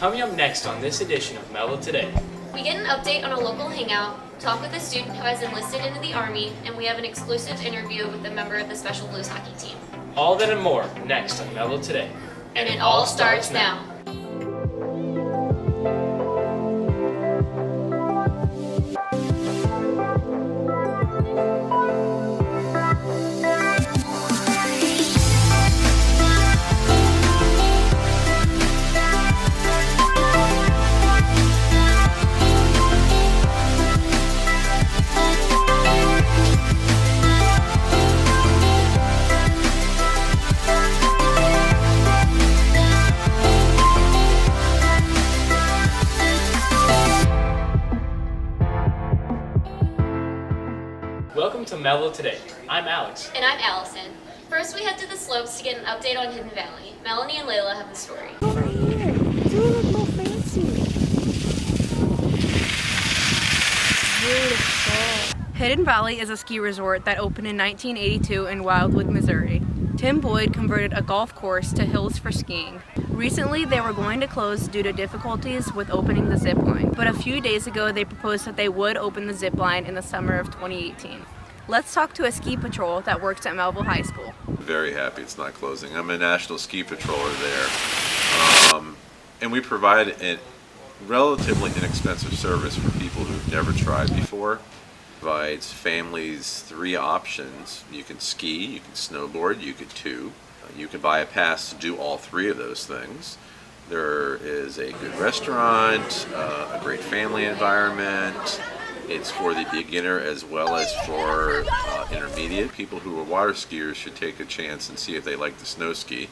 Coming up next on this edition of Mehlville Today. We get an update on a local hangout, talk with a student who has enlisted into the Army, and we have an exclusive interview with a member of the Special Blues hockey team. All that and more next on Mehlville Today. And it all starts now. Welcome to Mehlville Today. I'm Alex. And I'm Allison. First, we head to the slopes to get an update on Hidden Valley. Melanie and Layla have the story. Over here. Do look more fancy. Beautiful. Hidden Valley is a ski resort that opened in 1982 in Wildwood, Missouri. Tim Boyd converted a golf course to hills for skiing. Recently, they were going to close due to difficulties with opening the zip line, but a few days ago they proposed that they would open the zip line in the summer of 2018. Let's talk to a ski patrol that works at Mehlville High School. Very happy it's not closing. I'm a national ski patroller there, and we provide a relatively inexpensive service for people who've never tried before. Provides families 3 options. You can ski, you can snowboard, you can tube. You can buy a pass to do all 3 of those things. There is a good restaurant, a great family environment. It's for the beginner as well as for intermediate. People who are water skiers should take a chance and see if they like the snow ski.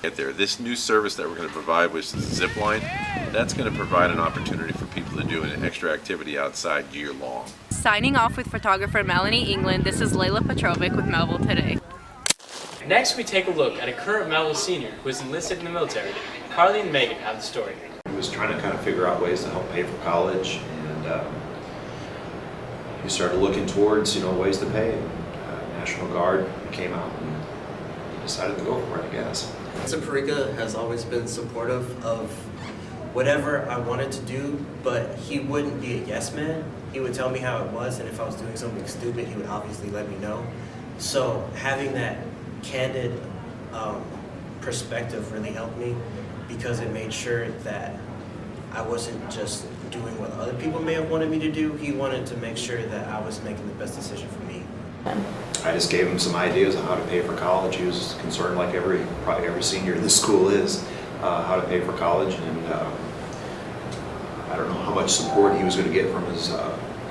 Get there. This new service that we're going to provide, which is the zip line, that's going to provide an opportunity for people to do an extra activity outside year long. Signing off with photographer Melanie England, this is Layla Petrovic with Mehlville Today. Next, we take a look at a current Mehlville senior who is enlisted in the military. Carly and Megan have the story. He was trying to kind of figure out ways to help pay for college, and he started looking towards, ways to pay. National Guard came out, and he decided to go for it, I guess. Saparika has always been supportive of whatever I wanted to do, but he wouldn't be a yes man. He would tell me how it was, and if I was doing something stupid, he would obviously let me know. So having that candid perspective really helped me, because it made sure that I wasn't just doing what other people may have wanted me to do. He wanted to make sure that I was making the best decision for me. I just gave him some ideas on how to pay for college. He was concerned, like probably every senior in the school is, how to pay for college, and I don't know how much support he was going to get from his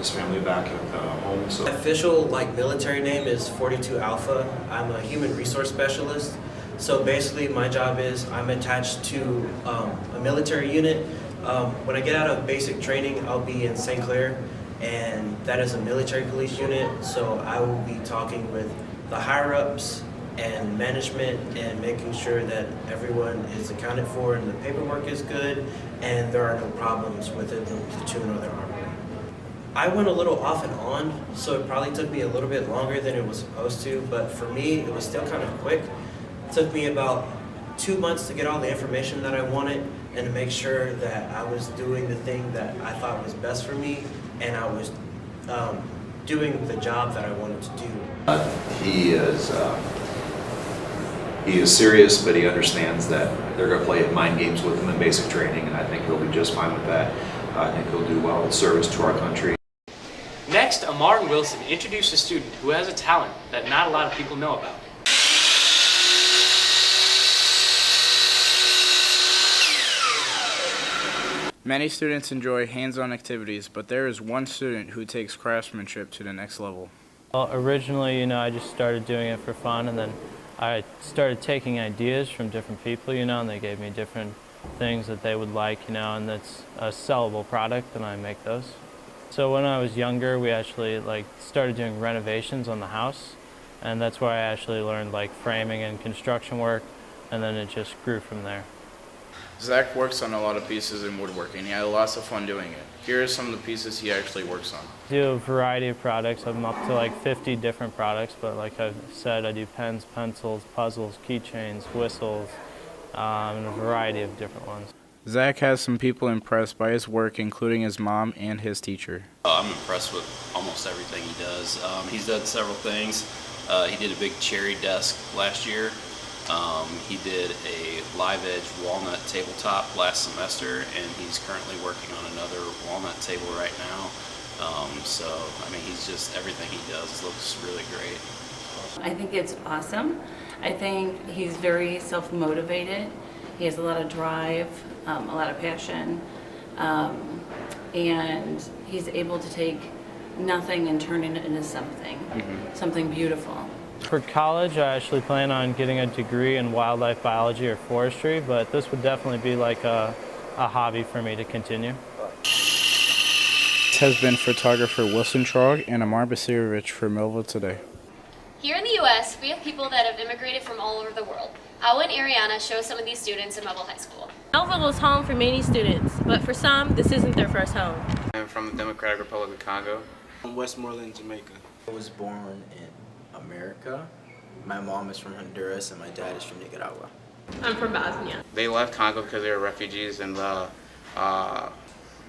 family back at home. So. My official military name is 42 Alpha. I'm a human resource specialist. So basically my job is I'm attached to a military unit. When I get out of basic training, I'll be in St. Clair, and that is a military police unit. So I will be talking with the higher-ups and management and making sure that everyone is accounted for and the paperwork is good and there are no problems within the platoon or the army. I went a little off and on, so it probably took me a little bit longer than it was supposed to, but for me, it was still kind of quick. It took me about 2 months to get all the information that I wanted and to make sure that I was doing the thing that I thought was best for me, and I was doing the job that I wanted to do. He is serious, but he understands that they're going to play mind games with him in basic training, and I think he'll be just fine with that. I think he'll do well in service to our country. Next, Amar and Wilson introduce a student who has a talent that not a lot of people know about. Many students enjoy hands-on activities, but there is one student who takes craftsmanship to the next level. Well, originally, I just started doing it for fun, and then I started taking ideas from different people, and they gave me different things that they would like, and that's a sellable product, and I make those. So when I was younger, we actually started doing renovations on the house, and that's where I actually learned framing and construction work, and then it just grew from there. Zach works on a lot of pieces in woodworking. He had lots of fun doing it. Here are some of the pieces he actually works on. I do a variety of products. I'm up to 50 different products, but like I've said, I do pens, pencils, puzzles, keychains, whistles, and a variety of different ones. Zach has some people impressed by his work, including his mom and his teacher. I'm impressed with almost everything he does. He's done several things. He did a big cherry desk last year. He did a live edge walnut tabletop last semester, and he's currently working on another walnut table right now. So, I mean, he's just, everything he does looks really great. I think it's awesome. I think he's very self-motivated. He has a lot of drive, a lot of passion, and he's able to take nothing and turn it into something, something beautiful. For college, I actually plan on getting a degree in wildlife biology or forestry, but this would definitely be like a hobby for me to continue. This has been photographer Wilson Trog and Amar Basirovich for Mehlville Today. Here in the U.S., we have people that have immigrated from all over the world. Awa and Ariana show some of these students in Mehlville High School. Mehlville is home for many students, but for some, this isn't their first home. I'm from the Democratic Republic of Congo. From Westmoreland, Jamaica. I was born in America. My mom is from Honduras and my dad is from Nicaragua. I'm from Bosnia. They left Congo because they were refugees and the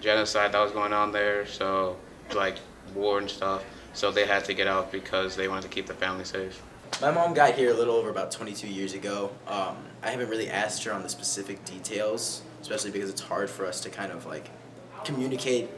genocide that was going on there, so like war and stuff. So they had to get out because they wanted to keep the family safe. My mom got here a little over about 22 years ago. I haven't really asked her on the specific details, especially because it's hard for us to kind of like communicate,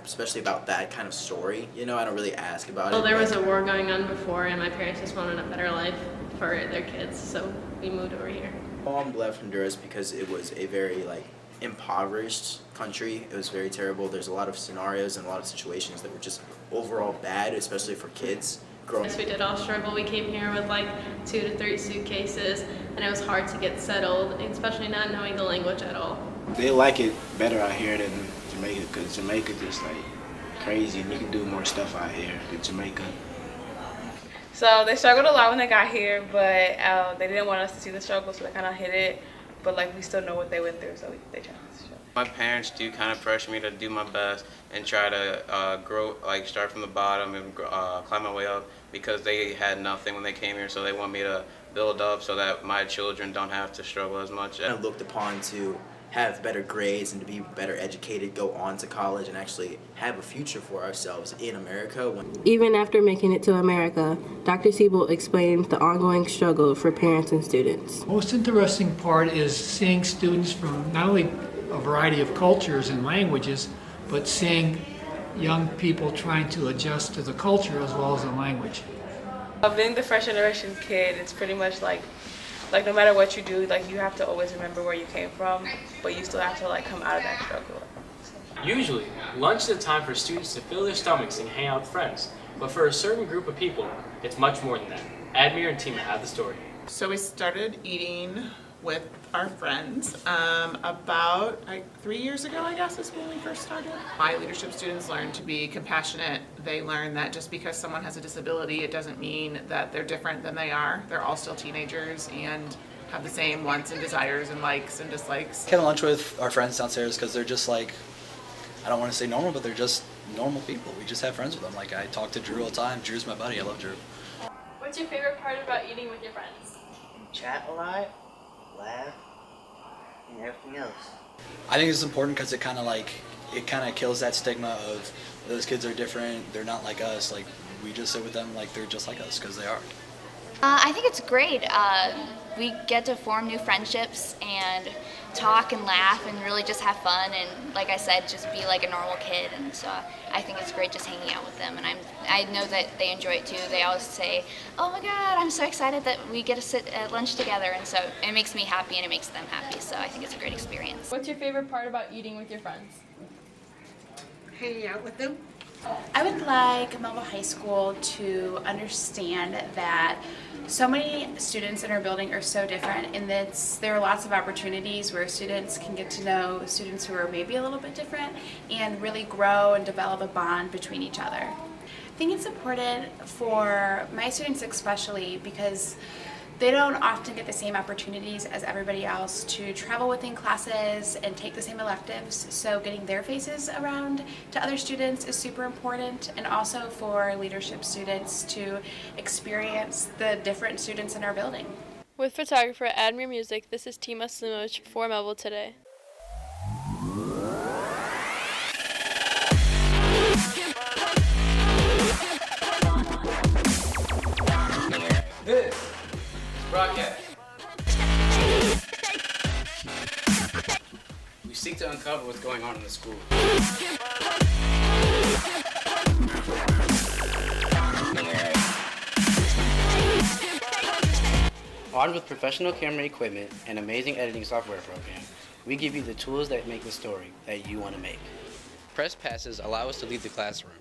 especially about that kind of story. You know, I don't really ask about it. Well, there was a war going on before, and my parents just wanted a better life for their kids, so we moved over here. Mom left Honduras because it was a very like impoverished country. It was very terrible. There's a lot of scenarios and a lot of situations that were just overall bad, especially for kids. Yes, we did all struggle. We came here with like 2 to 3 suitcases, and it was hard to get settled, especially not knowing the language at all. They like it better out here than Jamaica, because Jamaica just like crazy and you can do more stuff out here than Jamaica. So they struggled a lot when they got here, but they didn't want us to see the struggle, so they kind of hid it. But like we still know what they went through, so they tried to show. My parents do kind of pressure me to do my best and try to grow, like start from the bottom and climb my way up, because they had nothing when they came here, so they want me to build up so that my children don't have to struggle as much. I'm looked upon to have better grades and to be better educated, go on to college and actually have a future for ourselves in America. Even after making it to America, Dr. Siebel explained the ongoing struggle for parents and students. Most interesting part is seeing students from not only a variety of cultures and languages, but seeing young people trying to adjust to the culture as well as the language. Being the first generation kid, it's pretty much like no matter what you do, like you have to always remember where you came from, but you still have to like come out of that struggle. Usually, lunch is a time for students to fill their stomachs and hang out with friends, but for a certain group of people, it's much more than that. Admir and Tima have the story. So we started eating with our friends about 3 years ago, I guess, is when we first started. My leadership students learn to be compassionate. They learn that just because someone has a disability, it doesn't mean that they're different than they are. They're all still teenagers and have the same wants and desires and likes and dislikes. Had lunch with our friends downstairs because they're just like, I don't want to say normal, but they're just normal people. We just have friends with them. Like I talk to Drew all the time. Drew's my buddy. I love Drew. What's your favorite part about eating with your friends? Chat a lot, laugh, and everything else. I think it's important because it kind of kills that stigma of those kids are different. They're not like us. Like we just sit with them like they're just like us because they are. I think it's great. We get to form new friendships and talk and laugh and really just have fun and, like I said, just be like a normal kid. And so I think it's great just hanging out with them. And I know that they enjoy it too. They always say, "Oh my God, I'm so excited that we get to sit at lunch together." And so it makes me happy and it makes them happy. So I think it's a great experience. What's your favorite part about eating with your friends? Hanging out with them. I would like Mehlville High School to understand that so many students in our building are so different, and that there are lots of opportunities where students can get to know students who are maybe a little bit different and really grow and develop a bond between each other. I think it's important for my students especially because they don't often get the same opportunities as everybody else to travel within classes and take the same electives, so getting their faces around to other students is super important, and also for leadership students to experience the different students in our building. With photographer Admir Music, this is Tima Slimoch for Mehlville Today. seek to uncover what's going on in the school. Armed with professional camera equipment and amazing editing software program, we give you the tools that make the story that you want to make. Press passes allow us to leave the classroom.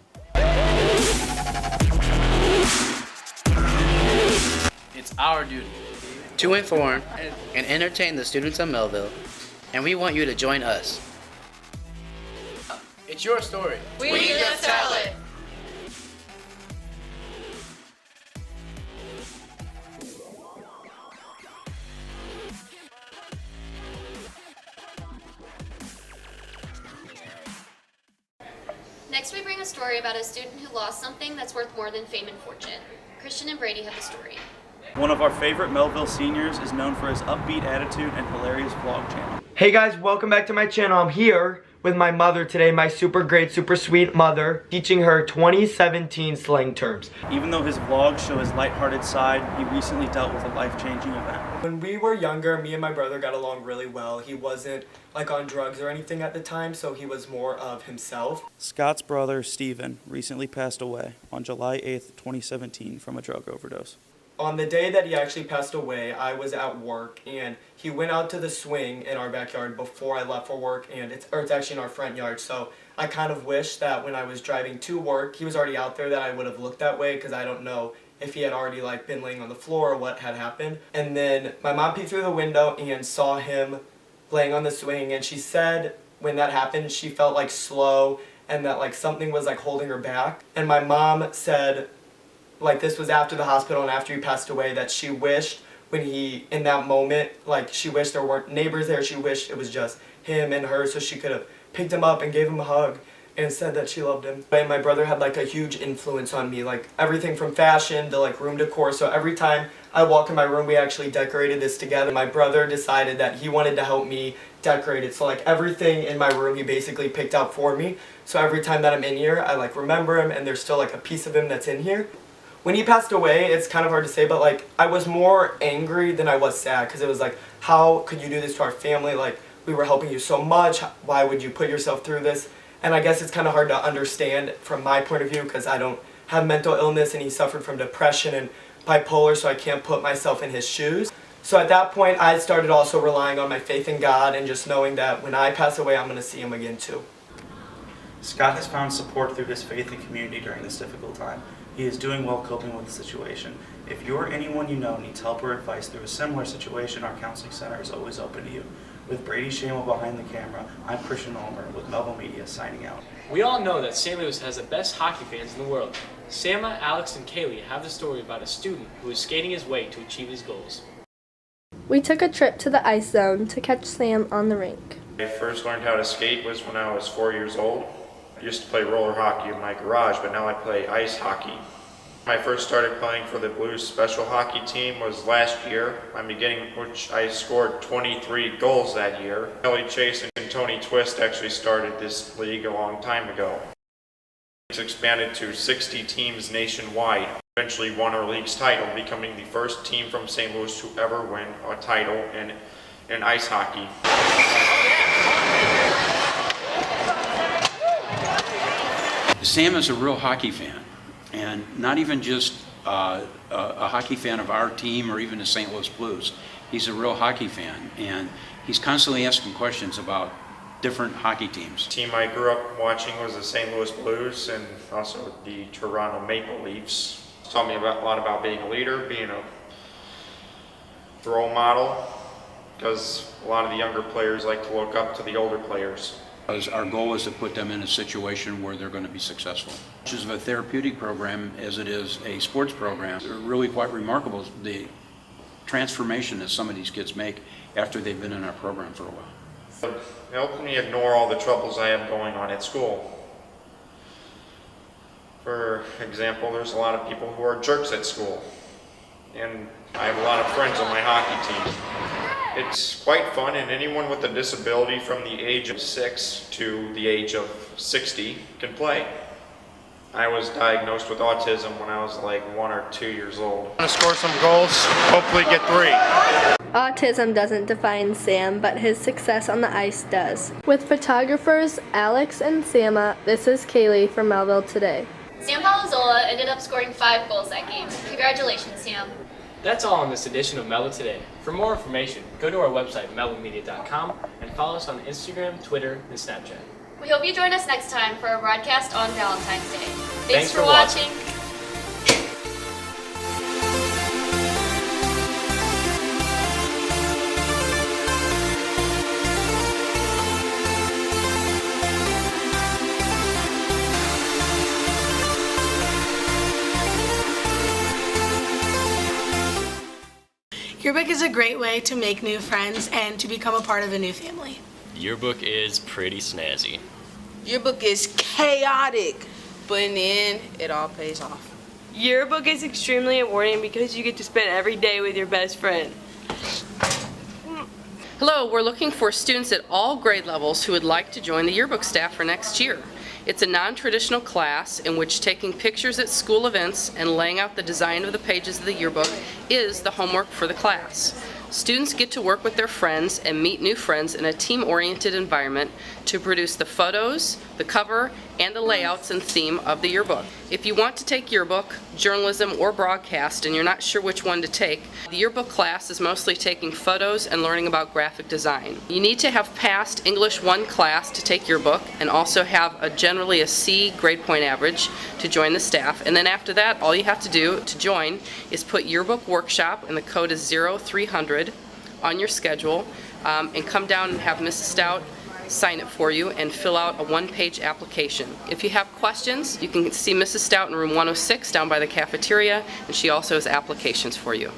It's our duty to inform and entertain the students of Mehlville, and we want you to join us. It's your story. We just tell it. Next, we bring a story about a student who lost something that's worth more than fame and fortune. Christian and Brady have the story. One of our favorite Mehlville seniors is known for his upbeat attitude and hilarious vlog channel. Hey guys, welcome back to my channel. I'm here with my mother today, my super great, super sweet mother, teaching her 2017 slang terms. Even though his vlogs show his lighthearted side, he recently dealt with a life-changing event. When we were younger, me and my brother got along really well. He wasn't like on drugs or anything at the time, so he was more of himself. Scott's brother, Steven, recently passed away on July 8th, 2017 from a drug overdose. On the day that he actually passed away, I was at work, and he went out to the swing in our backyard before I left for work, and it's actually in our front yard, so I kind of wish that when I was driving to work, he was already out there, that I would have looked that way, because I don't know if he had already like been laying on the floor or what had happened. And then my mom peeked through the window and saw him laying on the swing, and she said when that happened, she felt like slow and that like something was like holding her back. And my mom said, like this was after the hospital and after he passed away, that she wished when he, in that moment, like she wished there weren't neighbors there, she wished it was just him and her, so she could have picked him up and gave him a hug and said that she loved him. And my brother had like a huge influence on me, like everything from fashion to like room decor, so every time I walk in my room, we actually decorated this together. My brother decided that he wanted to help me decorate it, so like everything in my room he basically picked out for me, so every time that I'm in here, I like remember him and there's still like a piece of him that's in here. When he passed away, it's kind of hard to say, but like I was more angry than I was sad, because it was like, how could you do this to our family? Like, we were helping you so much, why would you put yourself through this? And I guess it's kind of hard to understand from my point of view, because I don't have mental illness and he suffered from depression and bipolar, so I can't put myself in his shoes. So at that point, I started also relying on my faith in God and just knowing that when I pass away, I'm going to see him again too. Scott has found support through his faith and community during this difficult time. He is doing well coping with the situation. If you or anyone you know needs help or advice through a similar situation, our counseling center is always open to you. With Brady Shamo behind the camera, I'm Christian Ulmer with Mehlville Media signing out. We all know that St. Louis has the best hockey fans in the world. Sama, Alex, and Kaylee have the story about a student who is skating his way to achieve his goals. We took a trip to the ice zone to catch Sam on the rink. I first learned how to skate was when I was 4 years old. I used to play roller hockey in my garage, but now I play ice hockey. When I first started playing for the Blues special hockey team was last year, which I scored 23 goals that year. Kelly Chase and Tony Twist actually started this league a long time ago. It's expanded to 60 teams nationwide. Eventually won our league's title, becoming the first team from St. Louis to ever win a title in ice hockey. Sam is a real hockey fan, and not even just a hockey fan of our team or even the St. Louis Blues. He's a real hockey fan, and he's constantly asking questions about different hockey teams. The team I grew up watching was the St. Louis Blues and also the Toronto Maple Leafs. It taught me a lot about being a leader, being a role model, because a lot of the younger players like to look up to the older players. Our goal is to put them in a situation where they're going to be successful. Which is a therapeutic program as it is a sports program. They're really quite remarkable, the transformation that some of these kids make after they've been in our program for a while. It helps me ignore all the troubles I have going on at school. For example, there's a lot of people who are jerks at school, and I have a lot of friends on my hockey team. It's quite fun, and anyone with a disability from the age of 6 to the age of 60 can play. I was diagnosed with autism when I was like 1 or 2 years old. I'm going to score some goals, hopefully get 3. Autism doesn't define Sam, but his success on the ice does. With photographers Alex and Sama, this is Kaylee from Mehlville Today. Sam Palazola ended up scoring 5 goals that game. Congratulations, Sam. That's all on this edition of Mehlville Today. For more information, go to our website, mehlvillemedia.com, and follow us on Instagram, Twitter, and Snapchat. We hope you join us next time for a broadcast on Valentine's Day. Thanks for watching. Yearbook is a great way to make new friends and to become a part of a new family. Yearbook is pretty snazzy. Yearbook is chaotic, but in the end, it all pays off. Yearbook is extremely rewarding because you get to spend every day with your best friend. Hello, we're looking for students at all grade levels who would like to join the yearbook staff for next year. It's a non-traditional class in which taking pictures at school events and laying out the design of the pages of the yearbook is the homework for the class. Students get to work with their friends and meet new friends in a team-oriented environment to produce the photos, the cover, and the layouts and theme of the yearbook. If you want to take yearbook, journalism, or broadcast and you're not sure which one to take, the yearbook class is mostly taking photos and learning about graphic design. You need to have passed English 1 class to take yearbook and also have generally a C grade point average to join the staff. And then after that, all you have to do to join is put yearbook workshop, and the code is 0300 on your schedule, and come down and have Mrs. Stout sign it for you and fill out a 1-page application. If you have questions, you can see Mrs. Stout in room 106 down by the cafeteria, and she also has applications for you.